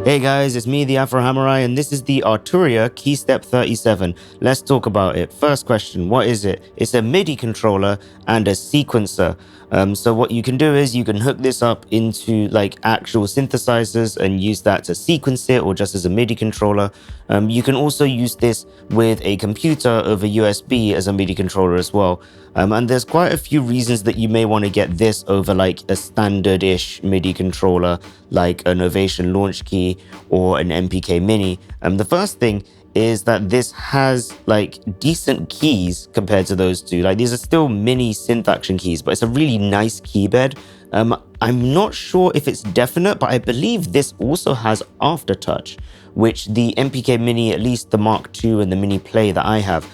Hey guys, it's me, the Afro Hamurai, and this is the Arturia Keystep 37. Let's talk about it. First question, what is it? It's a MIDI controller and a sequencer. So what you can do is you can hook this up into like actual synthesizers and use that to sequence it, or just as a MIDI controller. You can also use this with a computer over USB as a MIDI controller as well. And there's quite a few reasons that you may want to get this over like a standard-ish MIDI controller, like an Ovation launch key or an MPK Mini. The first thing is that this has like decent keys compared to those two. Like these are still mini synth action keys, but it's a really nice keybed. I'm not sure if it's definite, but I believe this also has aftertouch, which the MPK Mini, at least the Mark II and the Mini Play that I have,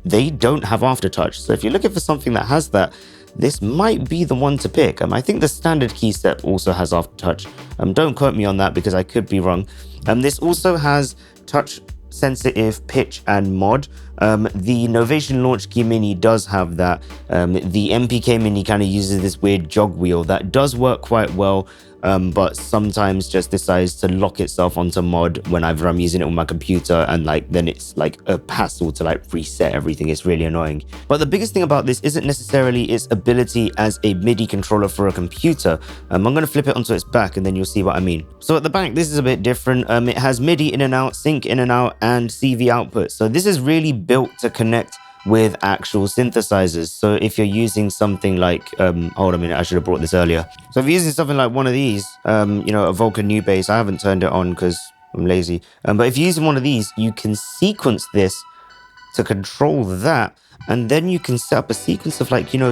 they don't have aftertouch. So if you're looking for something that has that, this might be the one to pick. I think the standard Keystep also has aftertouch. Don't quote me on that because I could be wrong. This also has touch sensitive pitch and mod. The Novation Launch Key Mini does have that. The MPK Mini kind of uses this weird jog wheel that does work quite well, but sometimes just decides to lock itself onto mod whenever I'm using it on my computer, and like then it's like a hassle to like reset everything. It's really annoying. But the biggest thing about this isn't necessarily its ability as a MIDI controller for a computer. I'm going to flip it onto its back and then you'll see what I mean. So at the back, this is a bit different. It has MIDI in and out, sync in and out, and CV output. So this is really built to connect with actual synthesizers. So if you're using something like, hold on a minute, I should have brought this earlier. So if you're using something like one of these, a Vulcan New Bass, I haven't turned it on because I'm lazy. But if you're using one of these, you can sequence this to control that. And then you can set up a sequence of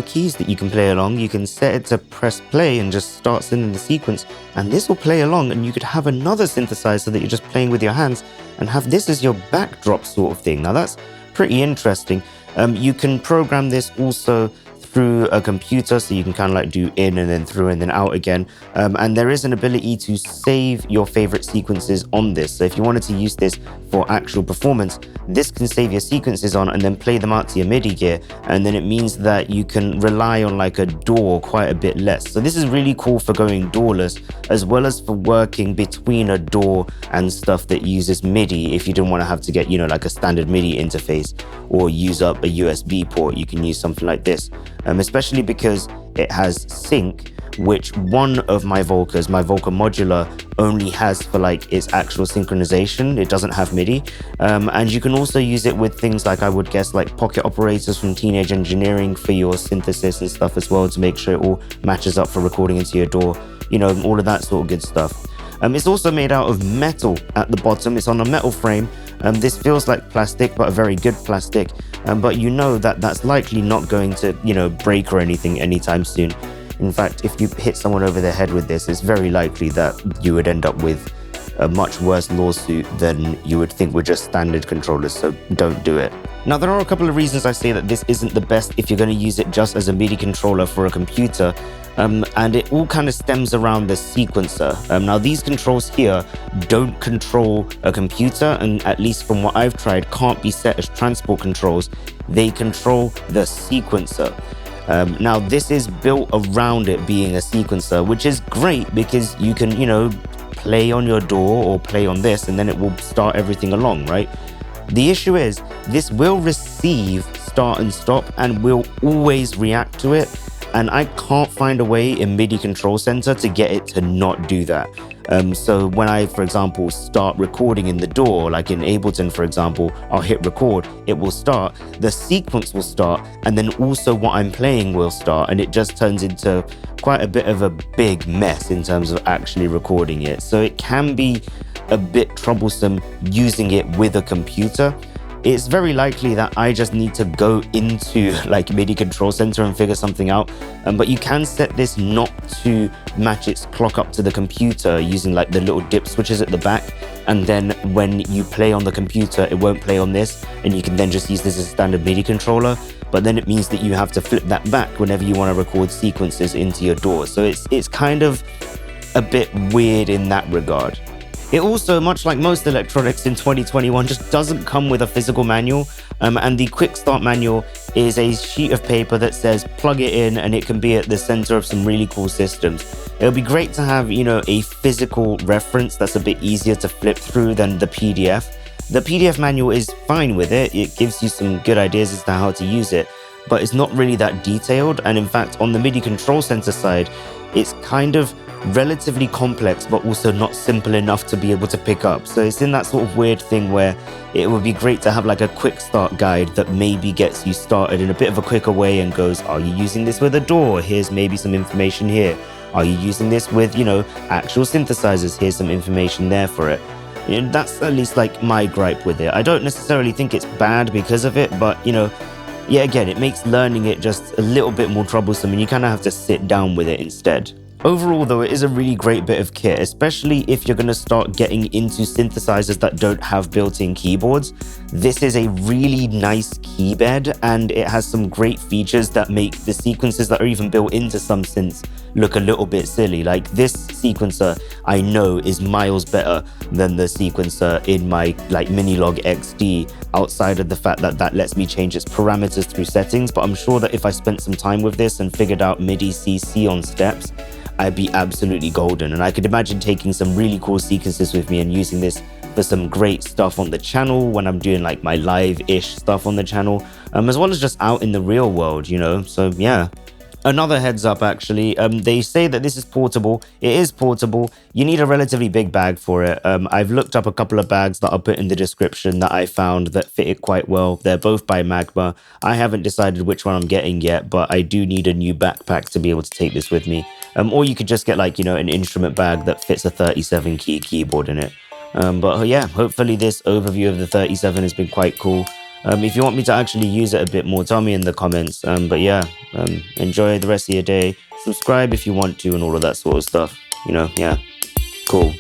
keys that you can play along. You can set it to press play and just start sending the sequence. And this will play along, and you could have another synthesizer that you're just playing with your hands and have this as your backdrop sort of thing. Now that's pretty interesting. You can program this also through a computer, so you can kind of like do in and then through and then out again. And there is an ability to save your favorite sequences on this. So if you wanted to use this for actual performance, this can save your sequences on and then play them out to your MIDI gear. And then it means that you can rely on like a DAW quite a bit less. So this is really cool for going DAWless, as well as for working between a DAW and stuff that uses MIDI. If you don't want to have to get, like a standard MIDI interface or use up a USB port, you can use something like this. Especially because it has sync, which one of my Volcas, my Volca Modular, only has for like its actual synchronization. It doesn't have MIDI. And you can also use it with things like, I would guess, like pocket operators from Teenage Engineering for your synthesis and stuff as well, to make sure it all matches up for recording into your DAW, all of that sort of good stuff. It's also made out of metal at the bottom. It's on a metal frame. This feels like plastic, but a very good plastic. But you know that that's likely not going to, break or anything anytime soon. In fact, if you hit someone over their head with this, it's very likely that you would end up with a much worse lawsuit than you would think with just standard controllers, so don't do it. Now, there are a couple of reasons I say that this isn't the best if you're going to use it just as a MIDI controller for a computer. And it all kind of stems around the sequencer. Now, these controls here don't control a computer, and at least from what I've tried, can't be set as transport controls. They control the sequencer. Now, this is built around it being a sequencer, which is great because you can, play on your DAW or play on this, and then it will start everything along, right? The issue is this will receive start and stop and will always react to it. And I can't find a way in MIDI Control Center to get it to not do that. So when I, for example, start recording in the DAW, like in Ableton, for example, I'll hit record, it will start, the sequence will start, and then also what I'm playing will start. And it just turns into quite a bit of a big mess in terms of actually recording it. So it can be a bit troublesome using it with a computer. It's very likely that I just need to go into like MIDI Control Center and figure something out. But you can set this not to match its clock up to the computer using like the little dip switches at the back. And then when you play on the computer, it won't play on this. And you can then just use this as a standard MIDI controller. But then it means that you have to flip that back whenever you want to record sequences into your DAW. So it's kind of a bit weird in that regard. It also, much like most electronics in 2021, just doesn't come with a physical manual. And the quick start manual is a sheet of paper that says plug it in, and it can be at the center of some really cool systems. It'll be great to have, a physical reference that's a bit easier to flip through than the PDF. The PDF manual is fine with it. It gives you some good ideas as to how to use it, but it's not really that detailed. And in fact, on the MIDI control center side, it's kind of relatively complex, but also not simple enough to be able to pick up. So it's in that sort of weird thing where it would be great to have like a quick start guide that maybe gets you started in a bit of a quicker way and goes, are you using this with a DAW? Here's maybe some information here. Are you using this with, actual synthesizers? Here's some information there for it. That's at least like my gripe with it. I don't necessarily think it's bad because of it, but yeah, again, it makes learning it just a little bit more troublesome, and you kind of have to sit down with it instead. Overall, though, it is a really great bit of kit, especially if you're going to start getting into synthesizers that don't have built-in keyboards. This is a really nice keybed, and it has some great features that make the sequences that are even built into some synths look a little bit silly. Like this sequencer, I know, is miles better than the sequencer in my Minilog XD, outside of the fact that that lets me change its parameters through settings. But I'm sure that if I spent some time with this and figured out MIDI CC on steps, I'd be absolutely golden. And I could imagine taking some really cool sequences with me and using this for some great stuff on the channel when I'm doing like my live-ish stuff on the channel, as well as just out in the real world, so yeah. Another heads up, actually, they say that this is portable. It is portable. You need a relatively big bag for it. I've looked up a couple of bags that I'll put in the description that I found that fit it quite well. They're both by Magma. I haven't decided which one I'm getting yet, but I do need a new backpack to be able to take this with me. Or you could just get an instrument bag that fits a 37 key keyboard in it. But yeah, hopefully this overview of the 37 has been quite cool. If you want me to actually use it a bit more, tell me in the comments. But yeah, enjoy the rest of your day. Subscribe if you want to and all of that sort of stuff. Yeah, cool.